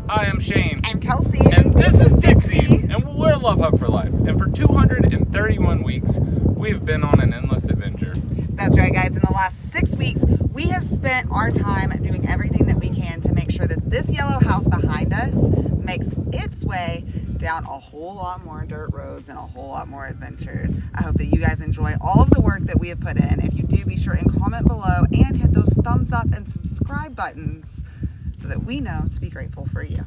I am Shane. I'm Kelsey. And this is Dixie. And we're Love Hub for Life. And for 231 weeks, we've been on an endless adventure. That's right, guys. In the last 6 weeks, we have spent our time doing everything that we can to make sure that this yellow house behind us makes its way down a whole lot more dirt roads and a whole lot more adventures. I hope that you guys enjoy all of the work that we have put in. If you do, be sure and comment below and hit those thumbs up and subscribe buttons so that we know to be grateful for you.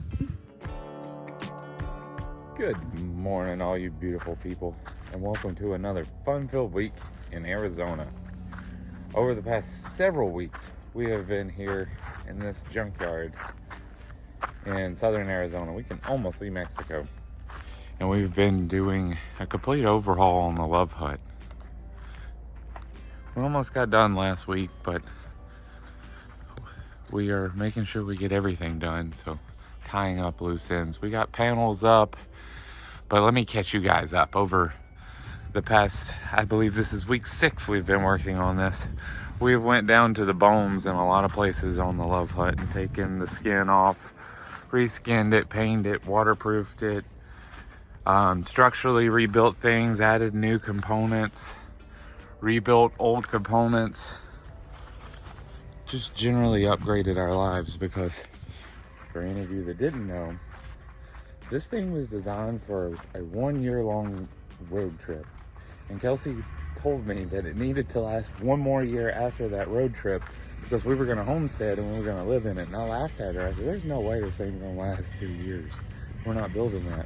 Good morning, all you beautiful people, and welcome to another fun-filled week in Arizona. Over the past several weeks, we have been here in this junkyard in southern Arizona. We can almost see Mexico. And we've been doing a complete overhaul on the Love Hut. We almost got done last week, but we are making sure we get everything done. So tying up loose ends. We got panels up, but let me catch you guys up. Over the past, I believe this is week 6 we've been working on this. We've went down to the bones in a lot of places on the Love Hut and taken the skin off, reskinned it, painted it, waterproofed it, structurally rebuilt things, added new components, rebuilt old components, just generally upgraded our lives. Because for any of you that didn't know, this thing was designed for a 1-year-long road trip, and Kelsey told me that it needed to last 1 more year after that road trip because we were going to homestead and we were going to live in it. And I laughed at her. I said, there's no way this thing's going to last 2 years. We're not building that.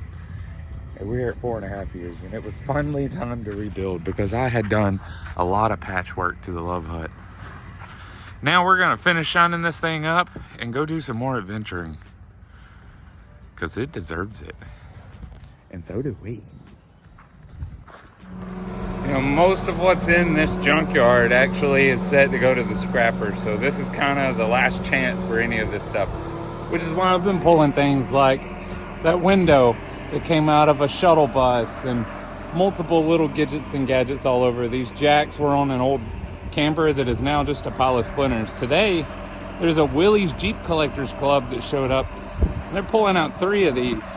And we're at 4.5 years, and it was finally time to rebuild because I had done a lot of patchwork to the Love Hut. Now we're going to finish shining this thing up and go do some more adventuring because it deserves it. And so do we. You know, most of what's in this junkyard actually is set to go to the scrapper. So this is kind of the last chance for any of this stuff, which is why I've been pulling things like that window that came out of a shuttle bus and multiple little gadgets and gadgets all over. These jacks were on an old camper that is now just a pile of splinters. Today, there's a Willys Jeep Collectors Club that showed up, and they're pulling out 3 of these.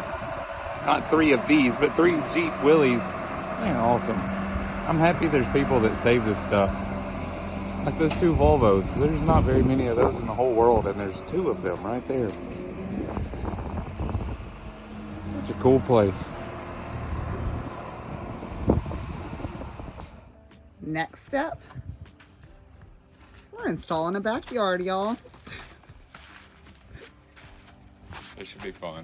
Not 3 of these, but 3 Jeep Willys. They're awesome. I'm happy there's people that save this stuff. Like those 2 Volvos. There's not very many of those in the whole world, and there's 2 of them right there. Such a cool place. Next step, we're installing a backyard, y'all. It should be fun.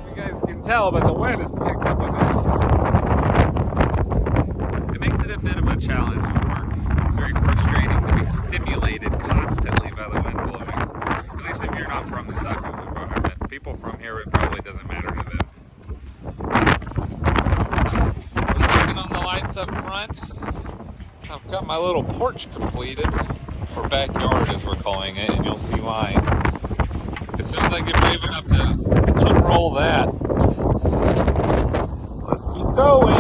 You guys can tell, but the wind has picked up a bit. It makes it a bit of a challenge to work. It's very frustrating to be stimulated constantly by the wind blowing. At least if you're not from this type of environment. People from here, it probably doesn't matter to them. I'm working on the lights up front. I've got my little porch completed, or backyard as we're calling it, and you'll see why. As soon as I get brave enough to unroll that, let's keep going.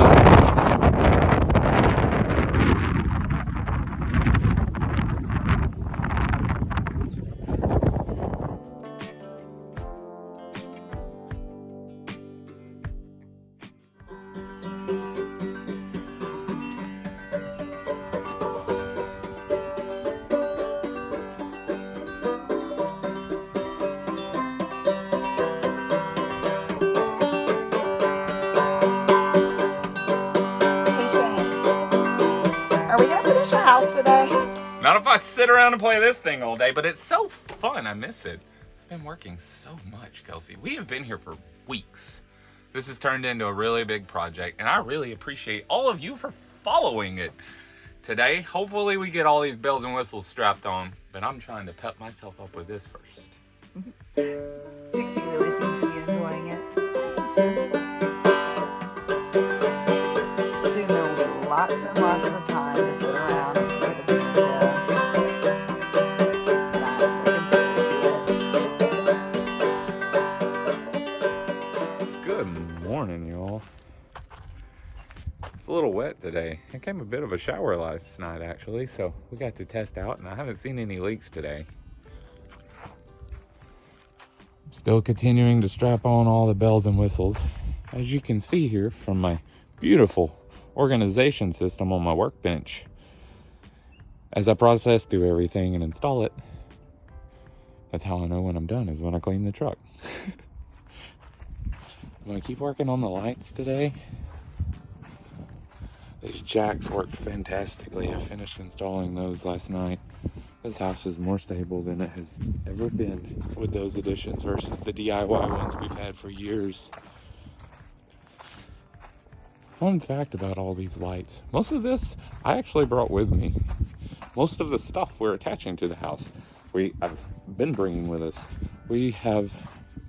Today. Not if I sit around and play this thing all day, but it's so fun. I miss it. I've been working so much, Kelsey. We have been here for weeks. This has turned into a really big project, and I really appreciate all of you for following it. Today, hopefully we get all these bells and whistles strapped on, but I'm trying to pep myself up with this first. Dixie really seems to be enjoying it. Soon there will be lots and lots of time time to sit around and play the banjo. But I'm looking forward to it. Good morning, y'all. It's a little wet today. It came a bit of a shower last night, actually, so we got to test out, and I haven't seen any leaks today. Still continuing to strap on all the bells and whistles. As you can see here from my beautiful organization system on my workbench, as I process through everything and install it, that's how I know when I'm done, is when I clean the truck. I'm gonna keep working on the lights today. These jacks worked fantastically. I finished installing those last night. This house is more stable than it has ever been with those additions versus the DIY ones we've had for years. Fun fact about all these lights, most of this I actually brought with me. Most of the stuff we're attaching to the house, I've been bringing with us. We have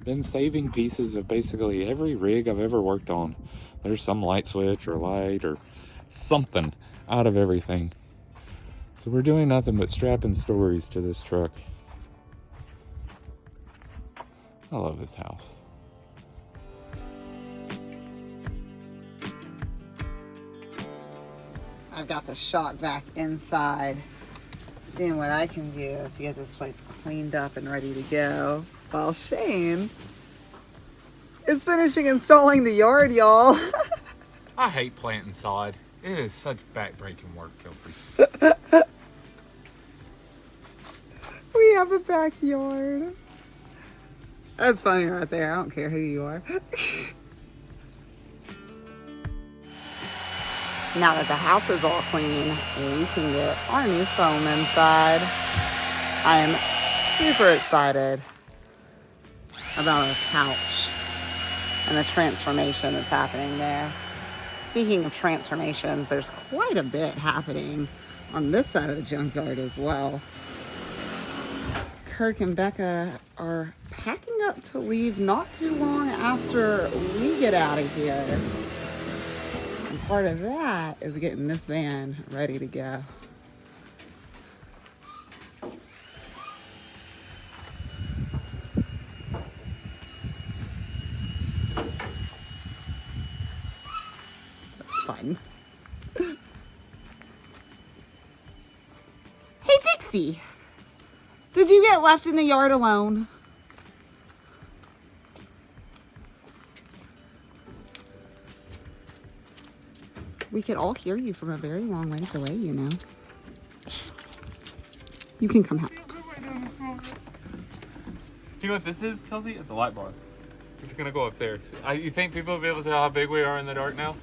been saving pieces of basically every rig I've ever worked on. There's some light switch or light or something out of everything. So we're doing nothing but strapping stories to this truck. I love this house. I've got the shop vac inside, seeing what I can do to get this place cleaned up and ready to go, while Shane is finishing installing the yard, y'all. I hate planting sod. It is such back-breaking work, Kelsey. We have a backyard. That's funny right there. I don't care who you are. Now that the house is all clean, we can get our new foam inside. I am super excited about our couch and the transformation that's happening there. Speaking of transformations, there's quite a bit happening on this side of the junkyard as well. Kirk and Becca are packing up to leave not too long after we get out of here. And part of that is getting this van ready to go. That's fun. Hey, Dixie. Did you get left in the yard alone? We could all hear you from a very long ways away, you know. You can come help. You know what this is, Kelsey? It's a light bar. It's gonna go up there. You think people will be able to tell how big we are in the dark now?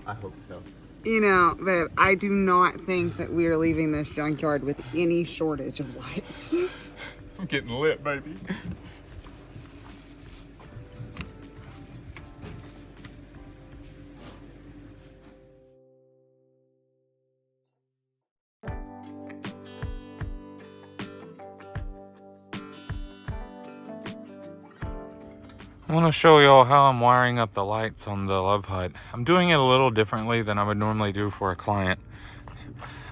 I hope so. You know, babe, I do not think that we are leaving this junkyard with any shortage of lights. I'm getting lit, baby. I want to show y'all how I'm wiring up the lights on the Love Hut. I'm doing it a little differently than I would normally do for a client.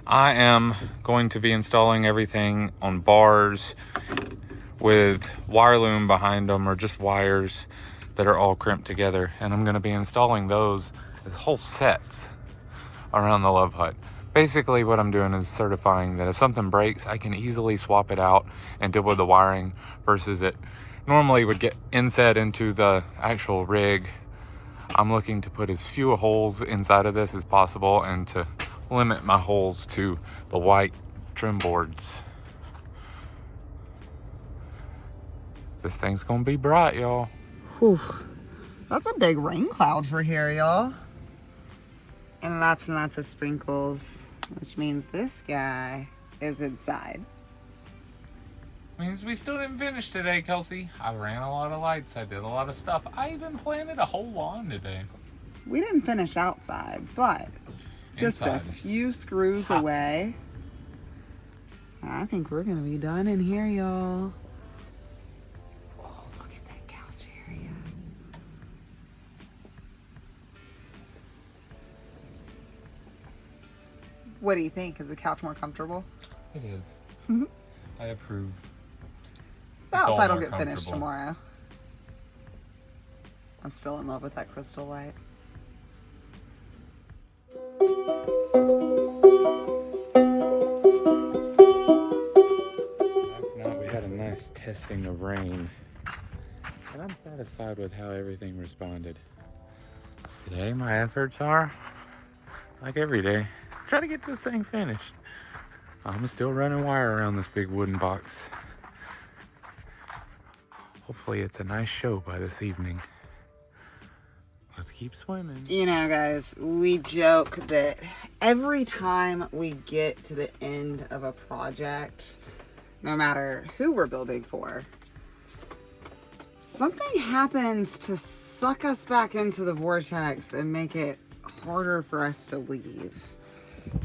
I am going to be installing everything on bars with wire loom behind them, or just wires that are all crimped together. And I'm going to be installing those as whole sets around the Love Hut. Basically what I'm doing is certifying that if something breaks, I can easily swap it out and deal with the wiring, versus it normally would get inset into the actual rig. I'm looking to put as few holes inside of this as possible and to limit my holes to the white trim boards. This thing's gonna be bright, y'all. Whew. That's a big rain cloud for here, y'all. And lots of sprinkles, which means this guy is inside. Means we still didn't finish today, Kelsey. I ran a lot of lights. I did a lot of stuff. I even planted a whole lawn today. We didn't finish outside, but just Inside. a few screws away. I think we're gonna be done in here, y'all. Oh, look at that couch area. What do you think? Is the couch more comfortable? It is. I approve. The It's all outside will more get finished comfortable. tomorrow. I'm still in love with that crystal light. Last night we had a nice testing of rain, and I'm satisfied with how everything responded. Today my efforts are, like every day, try to get this thing finished. I'm still running wire around this big wooden box. Hopefully it's a nice show by this evening. Let's keep swimming. You know, guys, we joke that every time we get to the end of a project, no matter who we're building for, something happens to suck us back into the vortex and make it harder for us to leave.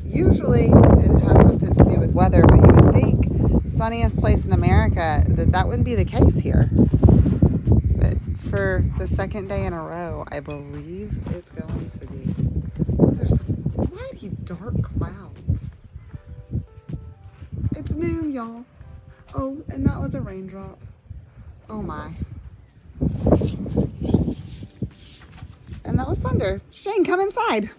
Usually it has something to do with weather, but you would think sunniest place in America that wouldn't be the case here. But for the second day in a row, I believe it's going to be. Those are some mighty dark clouds. It's noon, y'all. Oh, and that was a raindrop. Oh my. And that was thunder. Shane, come inside.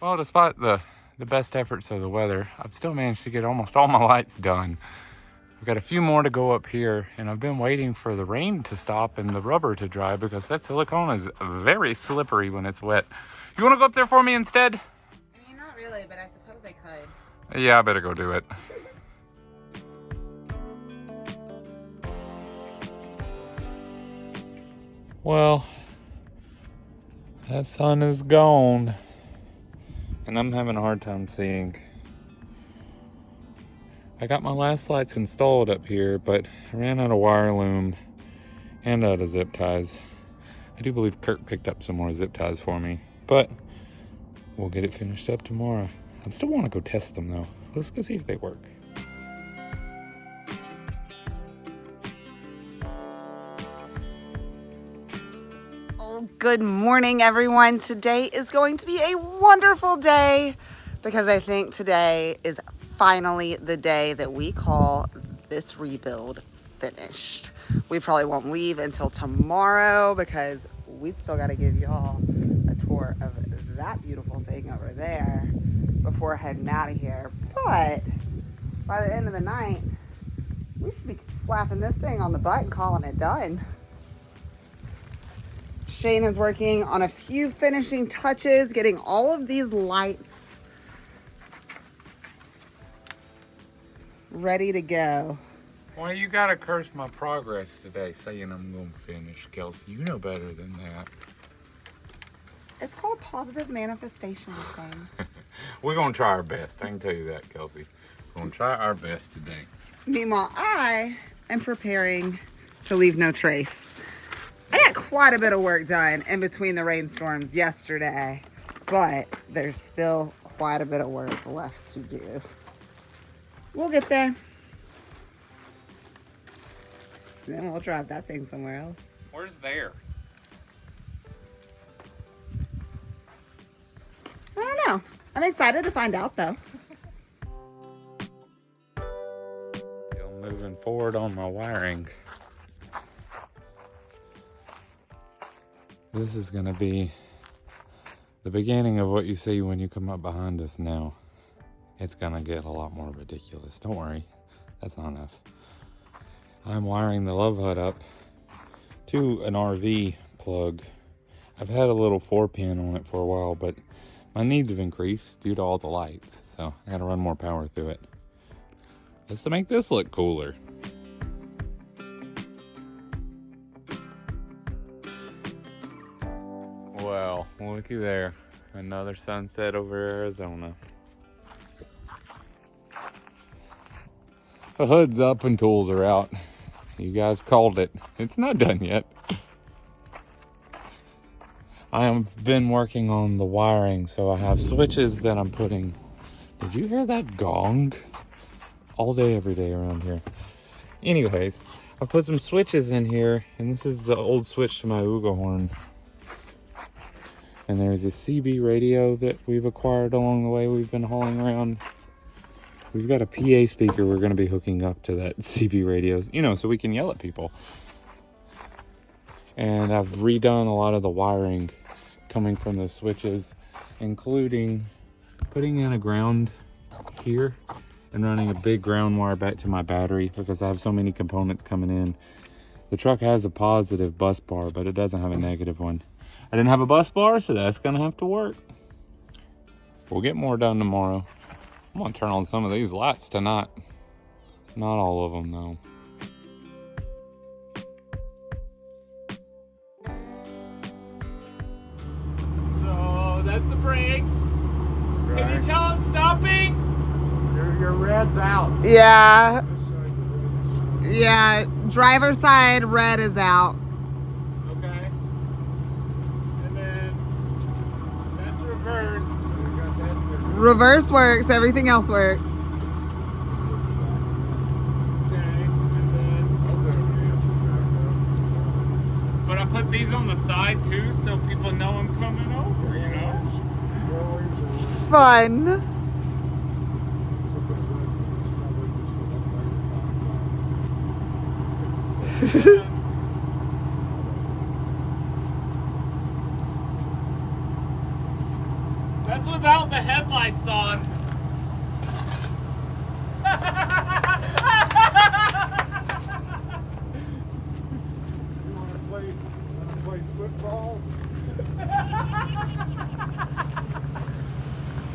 Well, despite the best efforts of the weather, I've still managed to get almost all my lights done. I've got a few more to go up here, and I've been waiting for the rain to stop and the rubber to dry because that silicone is very slippery when it's wet. You want to go up there for me instead? I mean, not really, but I suppose I could. Yeah, I better go do it. Well, that sun is gone, and I'm having a hard time seeing. I got my last lights installed up here, but I ran out of wire loom and out of zip ties. I do believe Kurt picked up some more zip ties for me, but we'll get it finished up tomorrow. I still want to go test them though. Let's go see if they work. Oh, good morning, everyone. Today is going to be a wonderful day because I think today is finally the day that we call this rebuild finished. We probably won't leave until tomorrow because we still got to give y'all a tour of that beautiful thing over there before heading out of here. But by the end of the night, we should be slapping this thing on the butt and calling it done. Shane is working on a few finishing touches, getting all of these lights ready to go. Well, you gotta curse my progress today, saying I'm gonna finish, Kelsey. You know better than that. It's called positive manifestation, Shane. We're gonna try our best. I can tell you that, Kelsey. We're gonna try our best today. Meanwhile, I am preparing to leave no trace. I got quite a bit of work done in between the rainstorms yesterday, but there's still quite a bit of work left to do. We'll get there. Then we'll drive that thing somewhere else. Where's there? I don't know. I'm excited to find out though. Still moving forward on my wiring. This is gonna be the beginning of what you see when you come up behind us now. It's gonna get a lot more ridiculous. Don't worry, that's not enough. I'm wiring the love hut up to an RV plug. I've had a little 4-pin on it for a while, but my needs have increased due to all the lights, so I gotta run more power through it. Just to make this look cooler. Well, looky there. Another sunset over Arizona. The hood's up and tools are out. You guys called it. It's not done yet. I have been working on the wiring, so I have switches that I'm putting. Did you hear that gong? All day, every day around here. Anyways, I've put some switches in here, and this is the old switch to my Uga horn. And there's a CB radio that we've acquired along the way we've been hauling around. We've got a PA speaker we're going to be hooking up to that CB radios, you know, so we can yell at people. And I've redone a lot of the wiring coming from the switches, including putting in a ground here and running a big ground wire back to my battery because I have so many components coming in. The truck has a positive bus bar, but it doesn't have a negative one. I didn't have a bus bar, so that's gonna have to work. We'll get more done tomorrow. I'm gonna turn on some of these lights tonight. Not all of them though. So that's the brakes. Right. Can you tell I'm stopping? Your red's out. Yeah. Yeah, driver's side red is out. Okay. And then that's reverse. Reverse works, everything else works. Okay. And then but I put these on the side too so people know I'm coming over, you know? Fun. That's without the headlights on. You want to play football?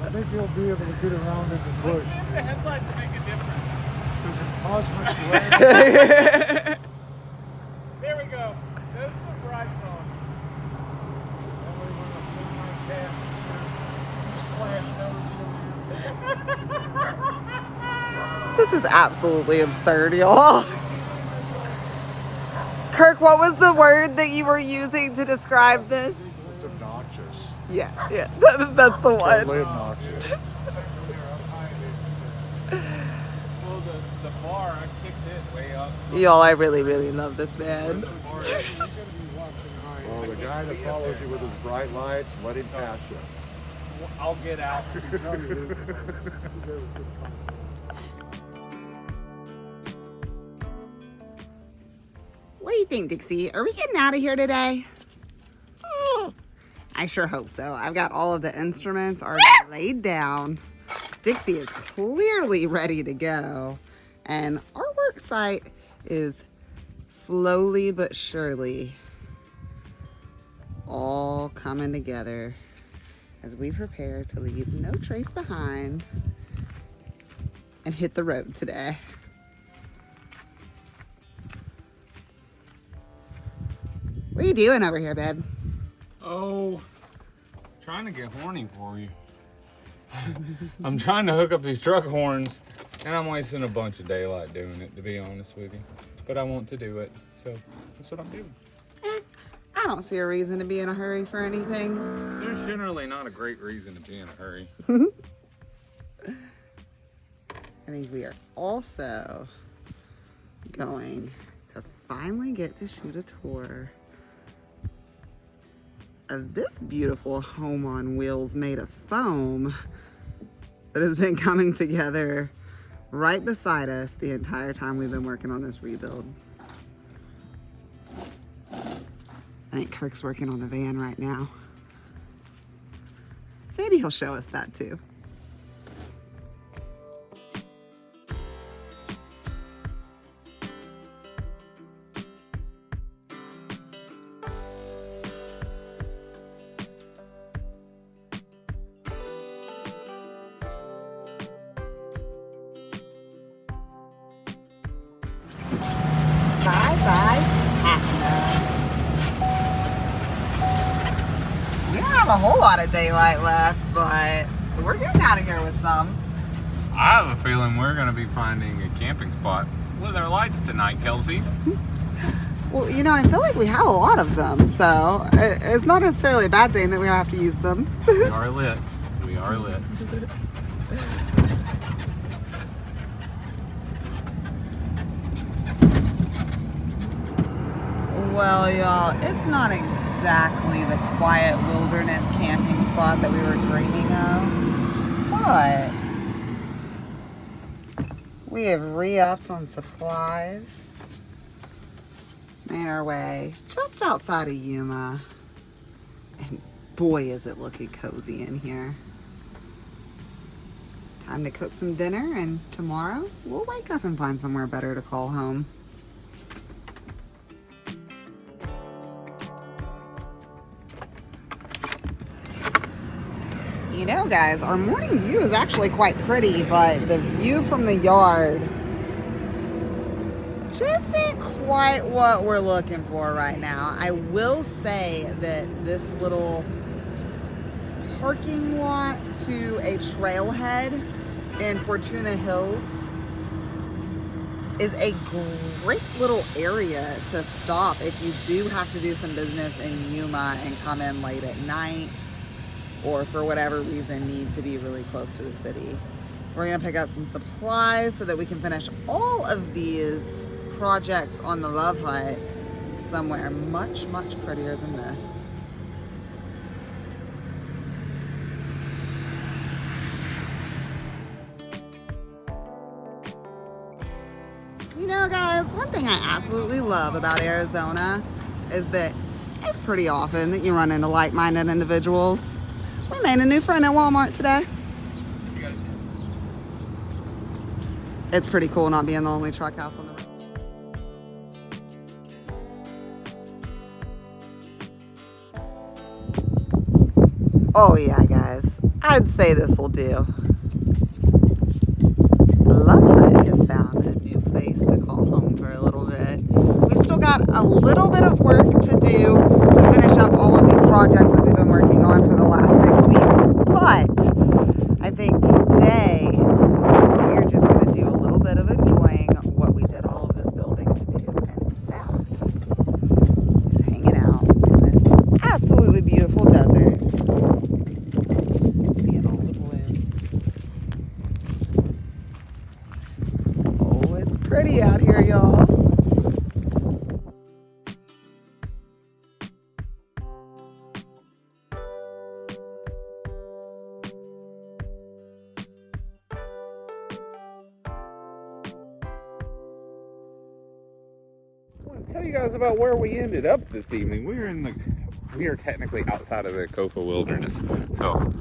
I think you'll be able to get around in the bush. The headlights make a difference. Does it cause much rain? There we go. That's the bright on. That way when I send my gas, just flash over. This is absolutely absurd, y'all. Kirk, what was the word that you were using to describe this? It's obnoxious. Yeah, that's the one. Totally obnoxious. Well, the bar, I kicked it way up. Y'all, I really, really love this man. Well, the guy that follows you with his bright lights, let him pass you. I'll get out. What do you think, Dixie? Are we getting out of here today? I sure hope so. I've got all of the instruments already laid down. Dixie is clearly ready to go. And our work site is slowly but surely all coming together as we prepare to leave no trace behind and hit the road today. What are you doing over here, babe? Oh, trying to get horny for you. I'm trying to hook up these truck horns, and I'm wasting a bunch of daylight doing it, to be honest with you. But I want to do it, so that's what I'm doing. I don't see a reason to be in a hurry for anything. There's generally not a great reason to be in a hurry. I think we are also going to finally get to shoot a tour of this beautiful home on wheels made of foam that has been coming together right beside us the entire time we've been working on this rebuild. I think Kirk's working on the van right now. Maybe he'll show us that too. Bye-bye, Tacna. We don't have a whole lot of daylight left, but we're getting out of here with some. I have a feeling we're going to be finding a camping spot with our lights tonight, Kelsey. Well, you know, I feel like we have a lot of them, so it's not necessarily a bad thing that we have to use them. We are lit. We are lit. Well, y'all, it's not exactly the quiet wilderness camping spot that we were dreaming of, but we have re-upped on supplies, made our way just outside of Yuma, and boy is it looking cozy in here. Time to cook some dinner, and tomorrow we'll wake up and find somewhere better to call home. You know, guys, our morning view is actually quite pretty, but the view from the yard just ain't quite what we're looking for right now. I will say that this little parking lot to a trailhead in Fortuna Hills is a great little area to stop if you do have to do some business in Yuma and come in late at night, or for whatever reason need to be really close to the city. We're gonna pick up some supplies so that we can finish all of these projects on the Love Hut somewhere much, much prettier than this. You know, guys, one thing I absolutely love about Arizona is that it's pretty often that you run into like-minded individuals. We made a new friend at Walmart today. It's pretty cool not being the only truck house on the road. Oh yeah, guys. I'd say this will do. Love Hut has found a new place to call home for a little bit. We've still got a little bit of work to do to finish up all of these projects that we've been working on for the last 6 weeks. But I think today we're just going to do a little bit of enjoying what we did all of this building to do. And that is hanging out in this absolutely beautiful desert and seeing all the blooms. Oh, it's pretty out here, y'all. Tell you guys about where we ended up this evening. We are technically outside of the Kofa Wilderness. So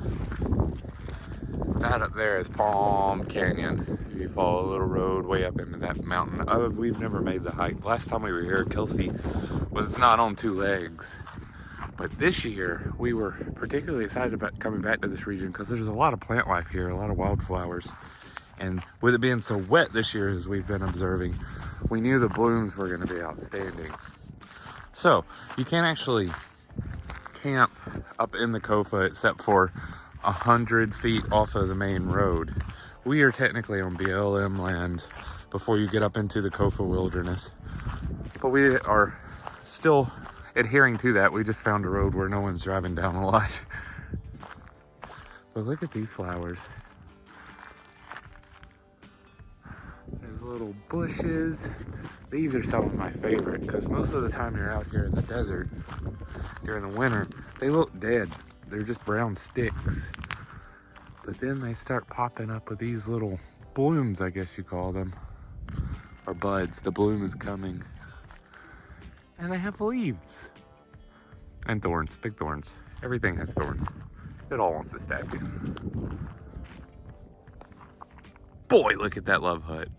that up there is Palm Canyon. If you follow a little road way up into that mountain. We've never made the hike. Last time we were here, Kelsey was not on 2 legs. But this year, we were particularly excited about coming back to this region because there's a lot of plant life here, a lot of wildflowers. And with it being so wet this year, as we've been observing, we knew the blooms were going to be outstanding. So you can't actually camp up in the Kofa except for 100 feet off of the main road. We are technically on BLM land before you get up into the Kofa Wilderness, but we are still adhering to that. We just found a road where no one's driving down a lot. But look at these flowers. There's little bushes. These are some of my favorite because most of the time you're out here in the desert during the winter, they look dead. They're just brown sticks. But then they start popping up with these little blooms, I guess you call them, or buds. The bloom is coming. And they have leaves and thorns, big thorns. Everything has thorns. It all wants to stab you. Boy, look at that Love Hut.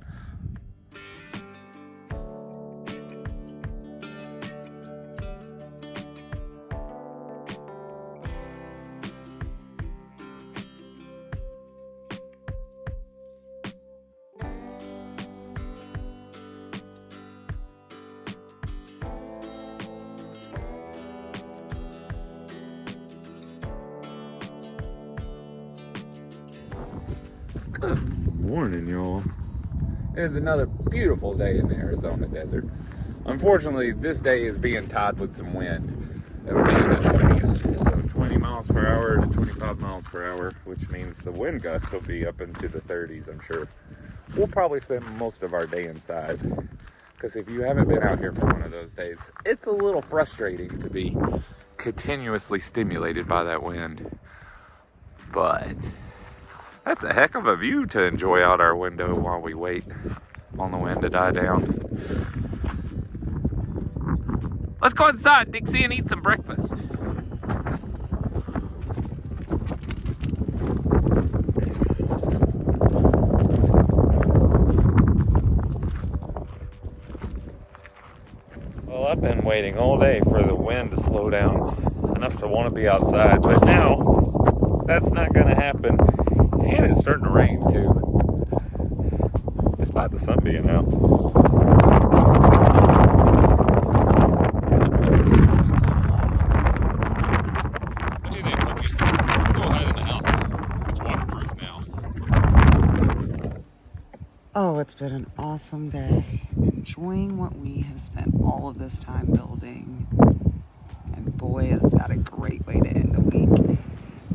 Good morning, y'all. It is another beautiful day in the Arizona desert. Unfortunately, this day is being tied with some wind. It'll be in the 20s, so 20 miles per hour to 25 miles per hour, which means the wind gust will be up into the 30s, I'm sure. We'll probably spend most of our day inside, because if you haven't been out here for one of those days, it's a little frustrating to be continuously stimulated by that wind. But that's a heck of a view to enjoy out our window while we wait on the wind to die down. Let's go inside, Dixie, and eat some breakfast. Well, I've been waiting all day for the wind to slow down enough to want to be outside, but now that's not going to happen. And it's starting to rain too, despite the sun being out. What do you think, puppy? Let's go hide in the house. It's waterproof now. Oh, it's been an awesome day. Enjoying what we have spent all of this time building. And boy, is that a great way to end a week.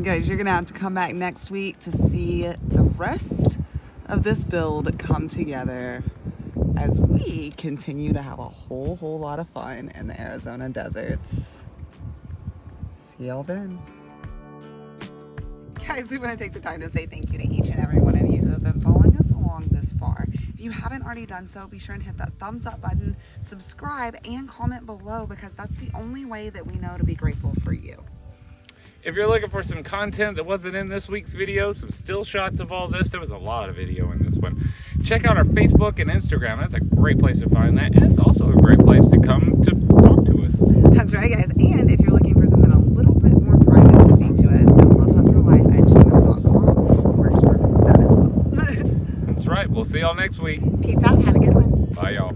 Guys, you're gonna have to come back next week to see the rest of this build come together as we continue to have a whole lot of fun in the Arizona deserts. See y'all then. Guys, we want to take the time to say thank you to each and every one of you who have been following us along this far. If you haven't already done so, be sure and hit that thumbs up button, subscribe, and comment below, because that's the only way that we know to be grateful for you. If you're looking for some content that wasn't in this week's video, some still shots of all this, there was a lot of video in this one. Check out our Facebook and Instagram. That's a great place to find that. And it's also a great place to come to talk to us. That's right, guys. And if you're looking for something a little bit more private to speak to us, then lovehutforlife@gmail.com works for that as well. That's right. We'll see y'all next week. Peace out. Have a good one. Bye, y'all.